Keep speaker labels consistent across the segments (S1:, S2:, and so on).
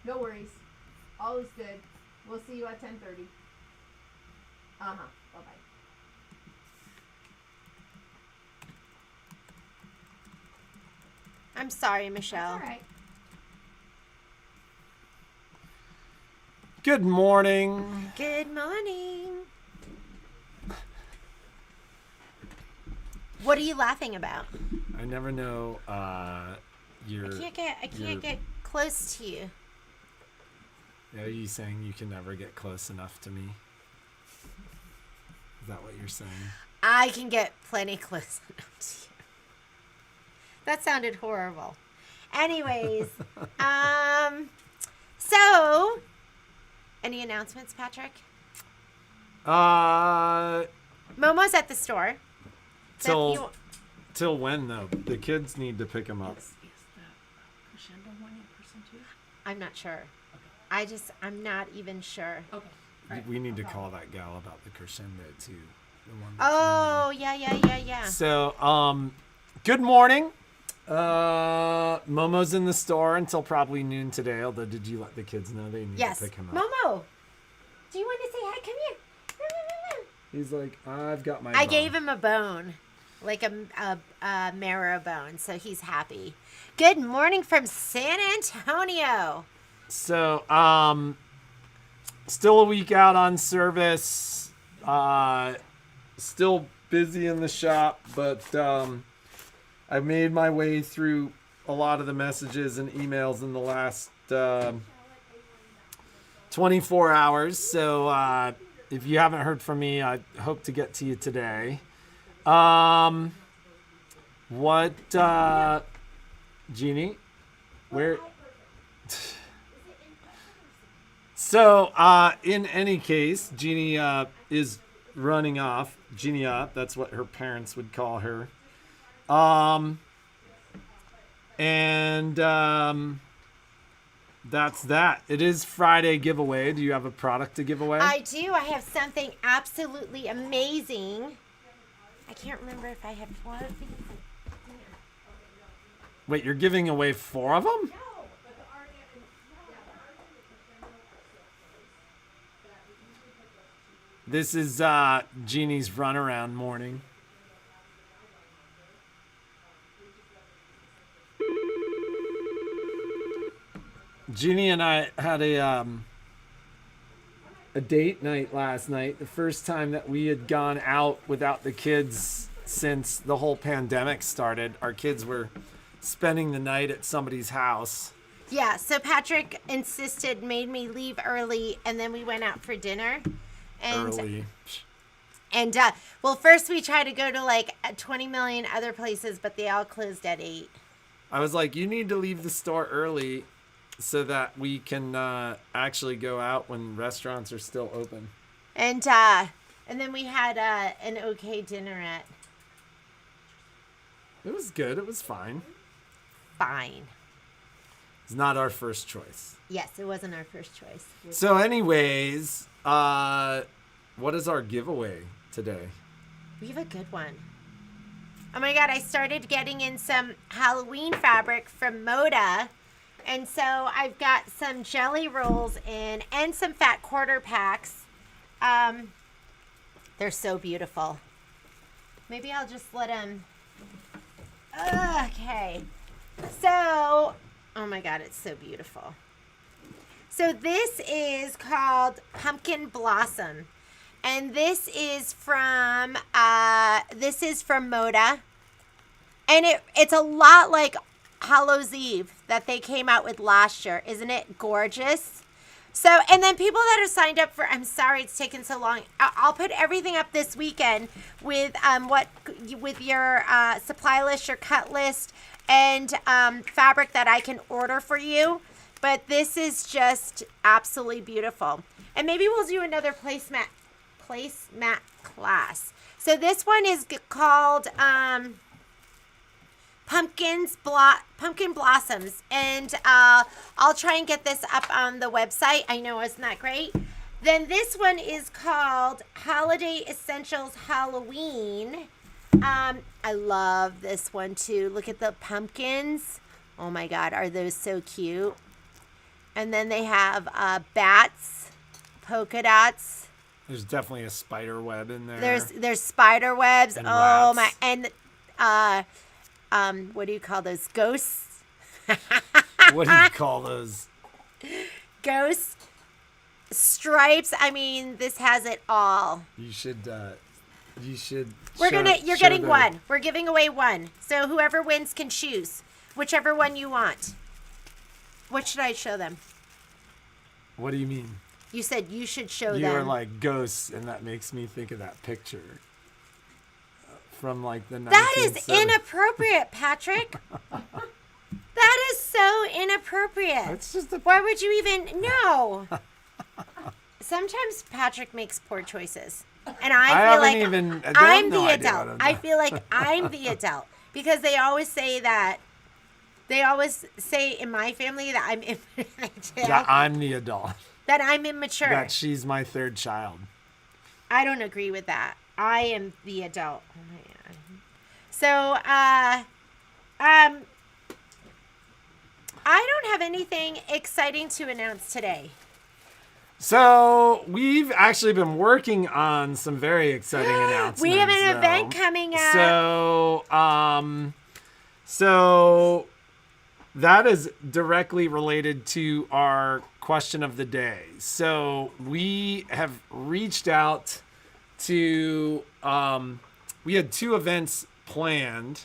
S1: No worries. All is good. We'll see you at 10:30. Bye-bye.
S2: I'm sorry, Michelle.
S1: That's all right.
S3: Good morning.
S2: Good morning. What are you laughing about?
S3: I never know.
S2: I can't get close to you.
S3: Are you saying you can never get close enough to me? Is that what you're saying?
S2: I can get plenty close enough to you. That sounded horrible. Anyways, so any announcements, Patrick? Momo's at the store.
S3: Till when though? The kids need to pick him up.
S1: Is the crescendo one in person too?
S2: I'm not sure.
S1: Okay.
S2: I'm not even sure.
S1: Okay. Right.
S3: We need to call that gal about the crescendo too. The one that
S2: Oh, yeah.
S3: So, good morning. Momo's in the store until probably noon today. Although, did you let the kids know they need to pick him up?
S2: Momo, do you want to say hi? Come here.
S3: He's like, I've got my.
S2: I gave him a bone, like a marrow bone, so he's happy. Good morning from San Antonio.
S3: So, still a week out on service. Still busy in the shop, but I made my way through a lot of the messages and emails in the last 24 hours. So if you haven't heard from me, I hope to get to you today. Jeannie? Where? So, in any case, Jeannie is running off. Jeannie, that's what her parents would call her. That's that. It is Friday giveaway. Do you have a product to give away?
S2: I do. I have something absolutely amazing. I can't remember if I had 4 of these.
S3: Wait, you're giving away 4 of them? This is Jeannie's runaround morning. Jeannie and I had a date night last night. The first time that we had gone out without the kids since the whole pandemic started. Our kids were spending the night at somebody's house.
S2: Yeah, so Patrick made me leave early, and then we went out for dinner.
S3: Early.
S2: And, well, first we tried to go to like 20 million other places, but they all closed at 8.
S3: I was like, you need to leave the store early so that we can actually go out when restaurants are still open.
S2: And then we had an okay dinner at...
S3: It was good. It was fine.
S2: Fine.
S3: It's not our first choice.
S2: Yes, it wasn't our first choice.
S3: So anyways, what is our giveaway today?
S2: We have a good one. Oh my God, I started getting in some Halloween fabric from Moda. And so I've got some jelly rolls in and some fat quarter packs. They're so beautiful. Maybe I'll just let them... Okay. So, oh my God, it's so beautiful. So this is called Pumpkin Blossom. And this is from Moda. And it's a lot like Hallows Eve that they came out with last year. Isn't it gorgeous? So, and then people that are signed up for, I'm sorry it's taken so long. I'll put everything up this weekend with with your supply list, your cut list, and fabric that I can order for you. But this is just absolutely beautiful. And maybe we'll do another placemat class. So this one is called Pumpkin Blossoms, and I'll try and get this up on the website. I know, isn't that great? Then this one is called Holiday Essentials Halloween. I love this one too. Look at the pumpkins. Oh my God, are those so cute? And then they have bats, polka dots.
S3: There's definitely a spider web in there.
S2: There's spider webs.
S3: And
S2: oh
S3: rats.
S2: my! And what do you call those? Ghosts.
S3: What do you call those?
S2: Ghosts. Stripes. I mean, this has it all.
S3: You should. You're
S2: getting one. We're giving away one. So whoever wins can choose whichever one you want. What should I show them?
S3: What do you mean?
S2: You said you should show them.
S3: You were like ghosts, and that makes me think of that picture from like the 1970s.
S2: That is inappropriate, Patrick. That is so inappropriate.
S3: It's just a.
S2: Why would you even know? Sometimes Patrick makes poor choices, and I feel like I'm the adult. I feel like I'm the adult because they always say that. They always say in my family that I'm immature.
S3: That I'm the adult.
S2: That I'm immature.
S3: That she's my third child.
S2: I don't agree with that. I am the adult. Oh my God. So, I don't have anything exciting to announce today.
S3: So we've actually been working on some very exciting announcements.
S2: We have an event coming up.
S3: So that is directly related to our question of the day. So we have reached out to, we had 2 events planned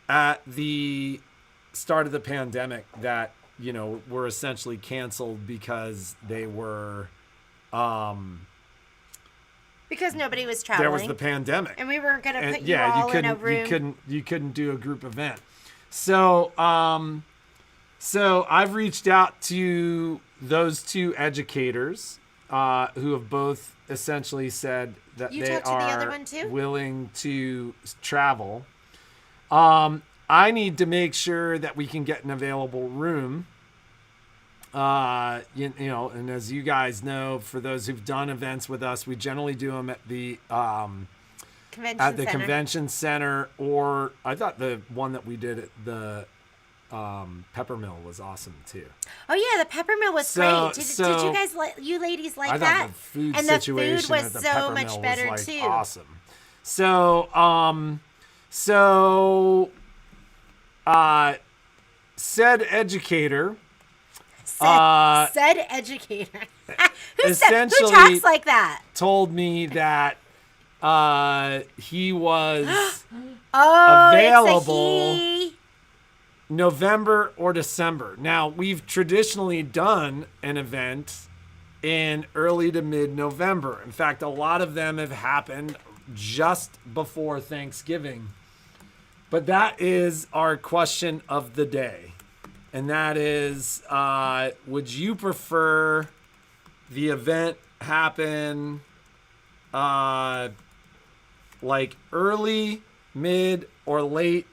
S3: at the start of the pandemic that, were essentially canceled because they were,
S2: because nobody was traveling.
S3: There was the pandemic.
S2: And we weren't going to put you all in a room.
S3: You couldn't do a group event. So I've reached out to those 2 educators who have both essentially said that they are willing to travel. I need to make sure that we can get an available room. And as you guys know, for those who've done events with us, we generally do them at the convention center, or I thought the one that we did at the Peppermill was awesome too.
S2: Oh yeah, the Peppermill was great. Did you guys you ladies like that?
S3: I thought the food
S2: and
S3: situation
S2: the food was
S3: at the
S2: so
S3: Peppermill
S2: much better
S3: was
S2: too.
S3: Awesome. Said educator.
S2: Said educator. Who talks like that?
S3: Told me that he was
S2: available
S3: November or December. Now, we've traditionally done an event in early to mid-November. In fact, a lot of them have happened just before Thanksgiving. But that is our question of the day. And that is, would you prefer the event happen like early, mid, or late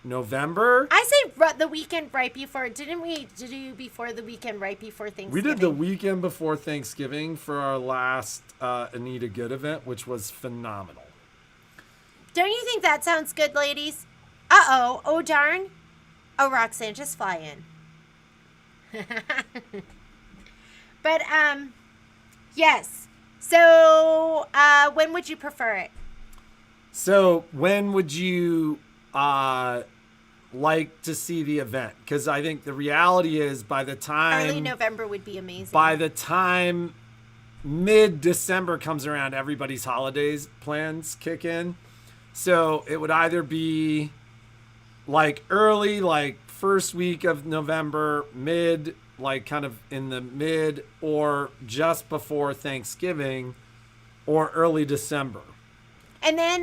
S3: November?
S2: I say the weekend right before. Didn't we do before the weekend right before Thanksgiving?
S3: We did the weekend before Thanksgiving for our last Anita Good event, which was phenomenal.
S2: Don't you think that sounds good, ladies? Uh-oh. Oh, darn. Oh, Roxanne, just fly in. But, yes. So, when would you prefer it?
S3: So, when would you like to see the event? Because I think the reality is by the time...
S2: Early November would be amazing.
S3: By the time mid-December comes around, everybody's holidays plans kick in. So, it would either be like early, like first week of November, mid, like kind of in the mid, or just before Thanksgiving, or early December.
S2: And then,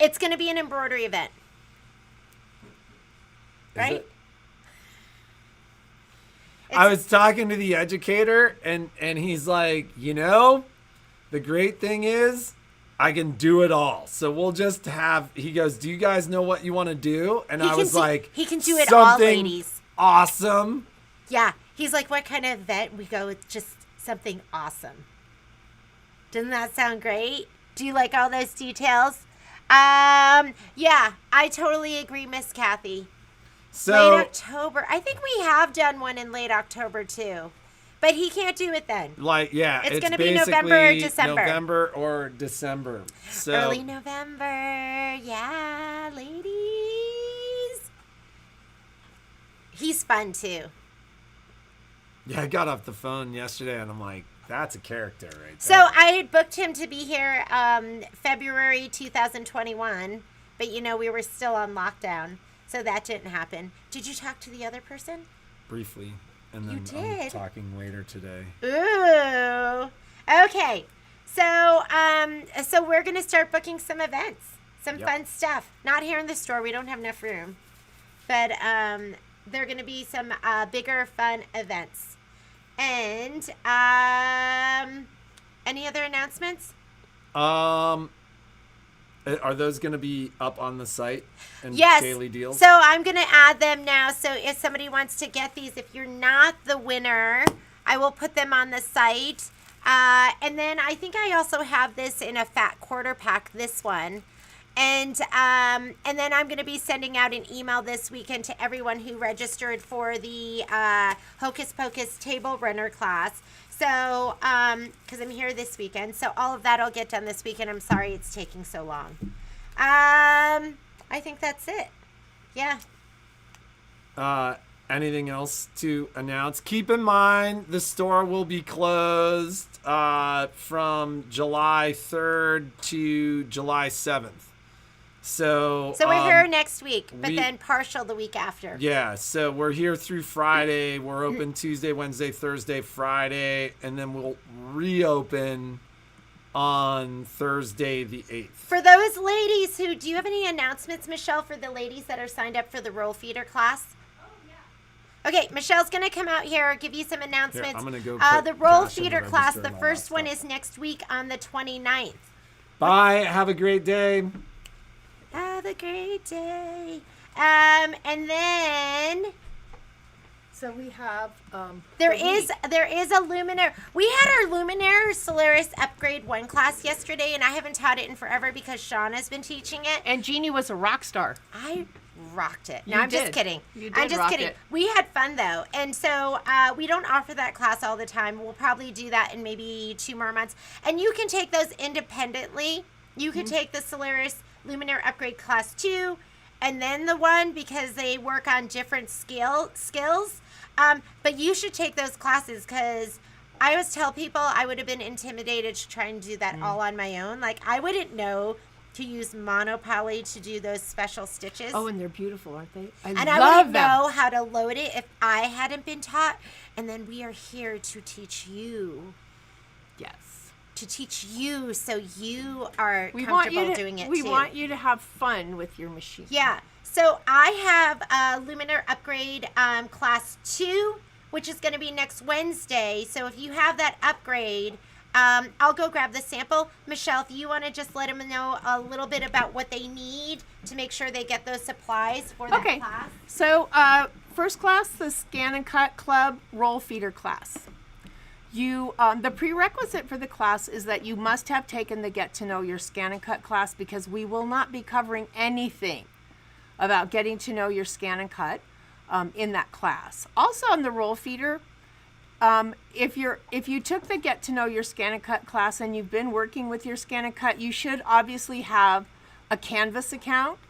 S2: it's going to be an embroidery event. Right?
S3: I was talking to the educator, and he's like, the great thing is I can do it all. So we'll just have, he goes, do you guys know what you want to do? And I was like,
S2: he can do it all, ladies.
S3: Awesome.
S2: Yeah. He's like, what kind of event? We go with just something awesome. Doesn't that sound great? Do you like all those details? Yeah, I totally agree, Miss Kathy.
S3: So
S2: late October. I think we have done one in late October too. But he can't do it then.
S3: like, yeah,
S2: It's
S3: it's
S2: gonna be
S3: basically
S2: November or December.
S3: November or December. So
S2: Early November. Yeah, ladies. He's fun too.
S3: yeah, I got off the phone yesterday and I'm like, that's a character right
S2: So
S3: there.
S2: I had booked him to be here February 2021, but we were still on lockdown, so that didn't happen. Did you talk to the other person?
S3: Briefly. And
S2: You
S3: then I'm
S2: did?
S3: talking later today.
S2: Ooh. Okay. So so we're gonna start booking some events, some
S3: Yep.
S2: fun stuff. Not here in the store. We don't have enough room, but there are gonna be some bigger fun events. And any other announcements?
S3: Are those going to be up on the site and
S2: Yes.
S3: daily deals?
S2: So I'm going to add them now. So if somebody wants to get these, if you're not the winner, I will put them on the site. And then I think I also have this in a fat quarter pack, this one. And then I'm going to be sending out an email this weekend to everyone who registered for the Hocus Pocus table runner class. So, because I'm here this weekend, so all of that will get done this weekend. I'm sorry it's taking so long. I think that's it. Yeah.
S3: Anything else to announce? Keep in mind the store will be closed from July 3rd to July 7th. So
S2: we're here next week, but then partial the week after.
S3: Yeah, so we're here through Friday. We're open Tuesday, Wednesday, Thursday, Friday, and then we'll reopen on Thursday the 8th.
S2: For those ladies who, do you have any announcements, Michelle, for the ladies that are signed up for the roll feeder class? Okay, Michelle's going to come out here, give you some announcements.
S3: Here, I'm gonna go put
S2: the roll
S3: cash in the
S2: feeder class,
S3: register
S2: the
S3: and all
S2: first
S3: that
S2: one
S3: stuff.
S2: is next week on the 29th.
S3: Bye. Have a great day.
S2: Have a great day. And then
S1: So we have
S2: there
S1: the
S2: is
S1: week.
S2: a Luminaire. We had our Luminaire Solaris Upgrade 1 class yesterday, and I haven't taught it in forever because Shauna's been teaching it.
S4: And Jeannie was a rock star.
S2: I rocked it.
S4: You
S2: No, I'm just
S4: did.
S2: kidding.
S4: You
S2: I'm
S4: did
S2: just
S4: rock
S2: kidding.
S4: it.
S2: We had fun though, and so we don't offer that class all the time. We'll probably do that in maybe 2 more months, and you can take those independently. You could take the Solaris Luminaire Upgrade Class 2, and then the 1 because they work on different skills. But you should take those classes because I always tell people I would have been intimidated to try and do that all on my own. Like I wouldn't know to use monopoly to do those special stitches.
S4: Oh, and they're beautiful, aren't they?
S2: And
S4: love
S2: I wouldn't
S4: them.
S2: know how to load it if I hadn't been taught. And then we are here to teach you.
S4: Yes.
S2: To teach you so you are
S4: We want
S2: comfortable
S4: you to,
S2: doing it
S4: we
S2: too.
S4: want you to have fun with your machine.
S2: Yeah. So I have a Luminaire Upgrade Class 2, which is going to be next Wednesday. So if you have that upgrade, I'll go grab the sample. Michelle, if you want to just let them know a little bit about what they need to make sure they get those supplies for that
S4: Okay.
S2: class.
S4: So, first class, the Scan and Cut Club roll feeder class. You, the prerequisite for the class is that you must have taken the Get to Know Your Scan and Cut class because we will not be covering anything about getting to know your scan and cut in that class. Also on the roll feeder, if you took the Get to Know Your Scan and Cut class and you've been working with your Scan and Cut, you should obviously have a Canvas account.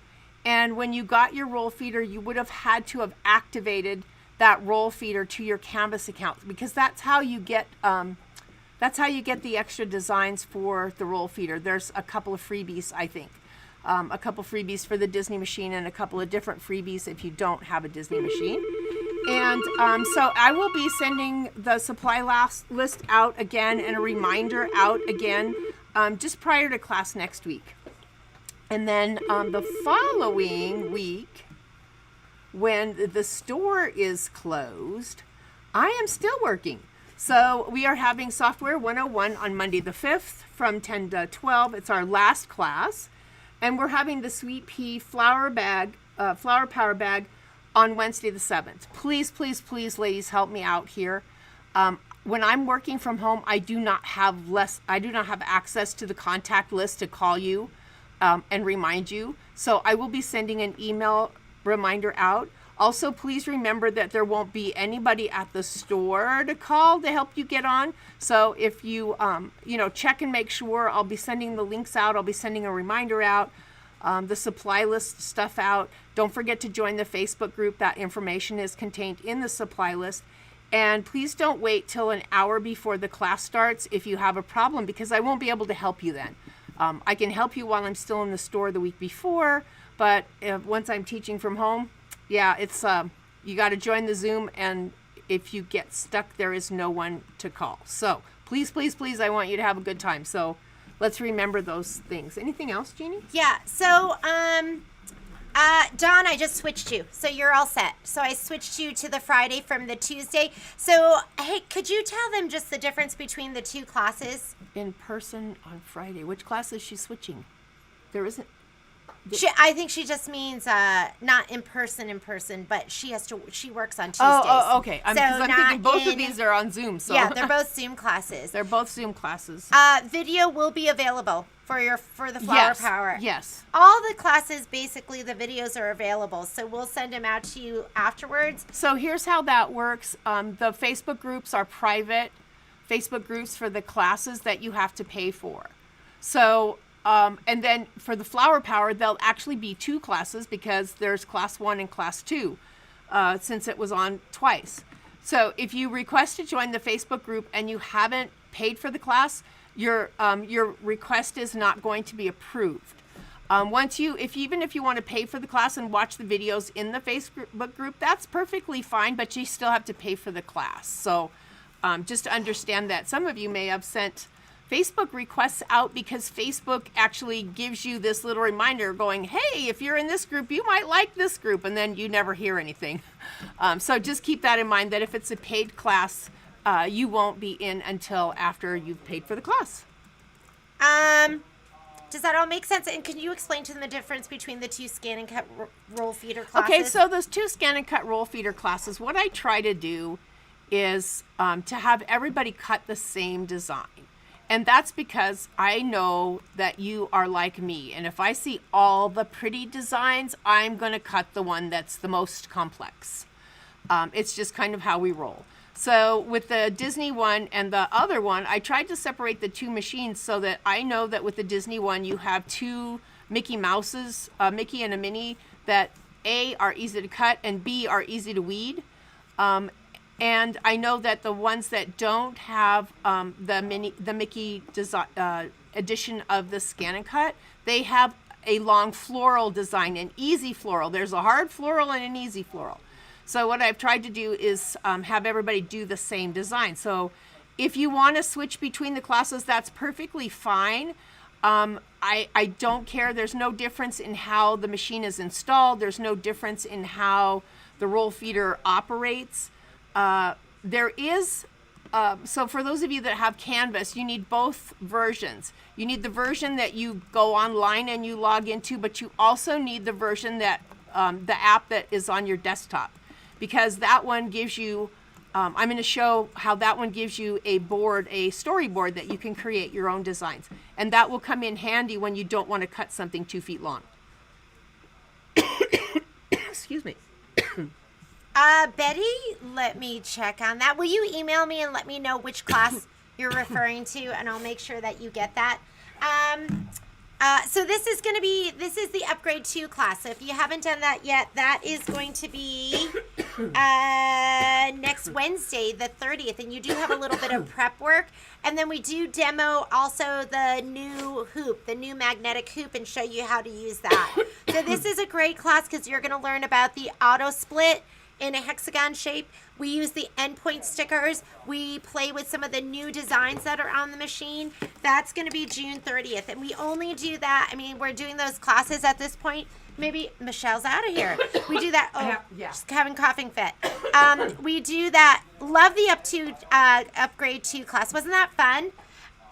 S4: And when you got your roll feeder, you would have had to have activated that roll feeder to your Canvas account because that's how you get the extra designs for the roll feeder. There's a couple of freebies, I think. A couple freebies for the Disney machine and a couple of different freebies if you don't have a Disney machine. And so I will be sending the supply list out again and a reminder out again just prior to class next week. And then the following week, when the store is closed, I am still working. So we are having Software 101 on Monday the 5th from 10 to 12. It's our last class. And we're having the Sweet Pea flour power bag on Wednesday the 7th. Please, please, please, ladies, help me out here. When I'm working from home, I do not have access to the contact list to call you and remind you. So I will be sending an email reminder out. Also, please remember that there won't be anybody at the store to call to help you get on. So if you, check and make sure. I'll be sending the links out. I'll be sending a reminder out, the supply list stuff out. Don't forget to join the Facebook group. That information is contained in the supply list. And please don't wait till an hour before the class starts if you have a problem, because I won't be able to help you then. I can help you while I'm still in the store the week before, but once I'm teaching from home, yeah, it's you got to join the Zoom, and if you get stuck, there is no one to call. So please, please, please, I want you to have a good time. So let's remember those things. Anything else, Jeannie?
S2: Yeah. So, Dawn, I just switched you, so you're all set. So I switched you to the Friday from the Tuesday. So, hey, could you tell them just the difference between the two classes?
S4: In person on Friday. Which class is she switching? There isn't.
S2: I think she just means not in person, but she works on Tuesdays.
S4: Oh, okay. I'm
S2: not
S4: thinking both of these are on Zoom. So
S2: yeah, they're both Zoom classes.
S4: They're both Zoom classes.
S2: Video will be available for the Flower Power.
S4: Yes.
S2: All the classes, basically, the videos are available, so we'll send them out to you afterwards.
S4: So here's how that works. The Facebook groups are private Facebook groups for the classes that you have to pay for. So, and then for the Flower Power, there'll actually be two classes because there's class 1 and class 2, since it was on twice. So if you request to join the Facebook group and you haven't paid for the class, your request is not going to be approved. Even if you want to pay for the class and watch the videos in the Facebook group, that's perfectly fine, but you still have to pay for the class. So just to understand that. Some of you may have sent Facebook requests out because Facebook actually gives you this little reminder going, hey, if you're in this group, you might like this group, and then you never hear anything. So just keep that in mind, that if it's a paid class, you won't be in until after you've paid for the class.
S2: Does that all make sense? And can you explain to them the difference between the two scan and cut roll feeder classes?
S4: Okay, so those two scan and cut roll feeder classes, what I try to do is to have everybody cut the same design. And that's because I know that you are like me. And if I see all the pretty designs, I'm going to cut the one that's the most complex. It's just kind of how we roll. So with the Disney one and the other one, I tried to separate the two machines so that I know that with the Disney one, you have two Mickey Mouses, Mickey and a Minnie, that A, are easy to cut, and B, are easy to weed. And I know that the ones that don't have the Mickey edition of the scan and cut, they have a long floral design, an easy floral. There's a hard floral and an easy floral. So what I've tried to do is have everybody do the same design. So if you want to switch between the classes, that's perfectly fine. I don't care. There's no difference in how the machine is installed. There's no difference in how the roll feeder operates. There is, so for those of you that have Canvas, you need both versions. You need the version that you go online and you log into, but you also need the version that, the app that is on your desktop, because that one gives you, I'm going to show how that one gives you a storyboard that you can create your own designs. And that will come in handy when you don't want to cut something 2 feet long. Excuse me.
S2: Betty, let me check on that. Will you email me and let me know which class you're referring to, and I'll make sure that you get that. So this is the Upgrade 2 class. So if you haven't done that yet, that is going to be next Wednesday, the 30th. And you do have a little bit of prep work. And then we do demo also the new hoop, the new magnetic hoop, and show you how to use that. So this is a great class because you're going to learn about the auto split in a hexagon shape. We use the endpoint stickers. We play with some of the new designs that are on the machine. That's going to be June 30th. And we only do that. I mean, we're doing those classes at this point. Maybe Michelle's out of here. We do that. Oh, yeah. She's having coughing fit. We do that. Love the Upgrade 2 class. Wasn't that fun?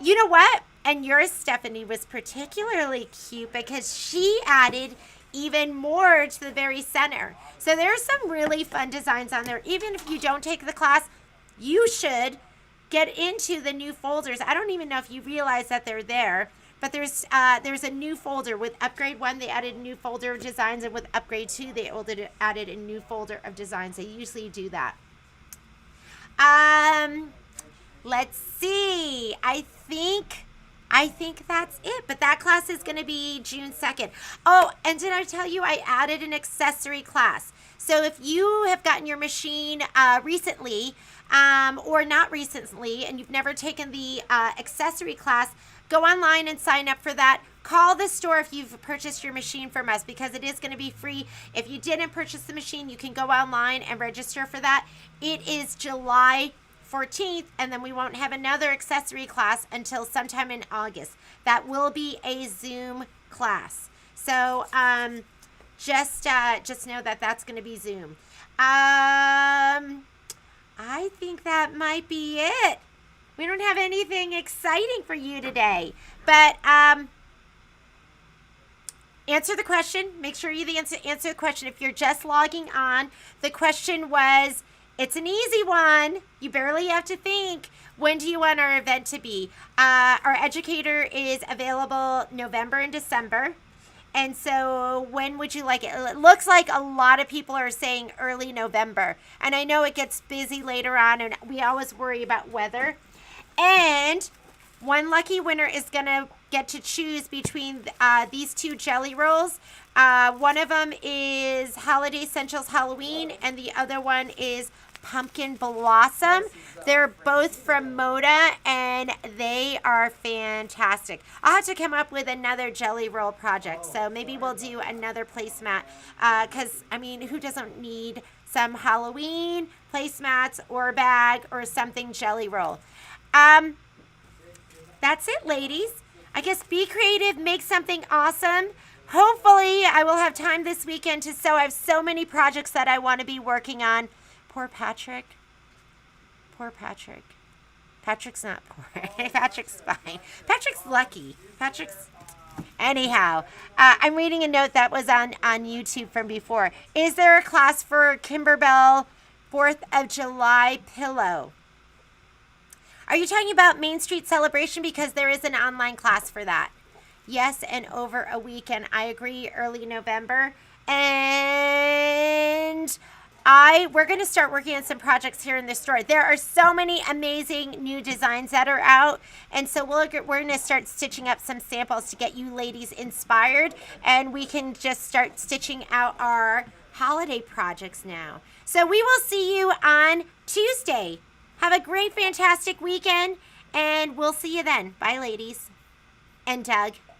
S2: You know what? And yours, Stephanie, was particularly cute because she added even more to the very center. So there's some really fun designs on there. Even if you don't take the class, you should get into the new folders. I don't even know if you realize that they're there. But there's a new folder with upgrade 1. They added a new folder of designs, and with upgrade 2, they added a new folder of designs. They usually do that. Let's see. I think that's it. But that class is going to be June 2nd. Oh, and did I tell you I added an accessory class? So if you have gotten your machine recently or not recently, and you've never taken the accessory class, go online and sign up for that. Call the store if you've purchased your machine from us, because it is going to be free. If you didn't purchase the machine, you can go online and register for that. It is July 14th, and then we won't have another accessory class until sometime in August. That will be a Zoom class. So just know that that's going to be Zoom. I think that might be it. We don't have anything exciting for you today, but answer the question. Make sure you answer the question. If you're just logging on, the question was, it's an easy one. You barely have to think. When do you want our event to be? Our educator is available November and December. And so when would you like it? It looks like a lot of people are saying early November. And I know it gets busy later on, and we always worry about weather. And one lucky winner is going to get to choose between these 2 jelly rolls. One of them is Holiday Essentials Halloween, and the other one is Pumpkin Blossom. They're both from Moda, and they are fantastic. I'll have to come up with another jelly roll project, so maybe we'll do another placemat, because, I mean, who doesn't need some Halloween placemats or a bag or something jelly roll? That's it, ladies. I guess be creative, make something awesome. Hopefully, I will have time this weekend to sew. I have so many projects that I want to be working on. Poor Patrick. Poor Patrick. Patrick's not poor. Patrick's fine. Patrick's lucky. Anyhow, I'm reading a note that was on YouTube from before. Is there a class for Kimberbell 4th of July pillow? Are you talking about Main Street Celebration? Because there is an online class for that. Yes, and over a weekend. I agree, early November. And we're going to start working on some projects here in the store. There are so many amazing new designs that are out. And so we're going to start stitching up some samples to get you ladies inspired. And we can just start stitching out our holiday projects now. So we will see you on Tuesday. Have a great, fantastic weekend, and we'll see you then. Bye, ladies. And Doug.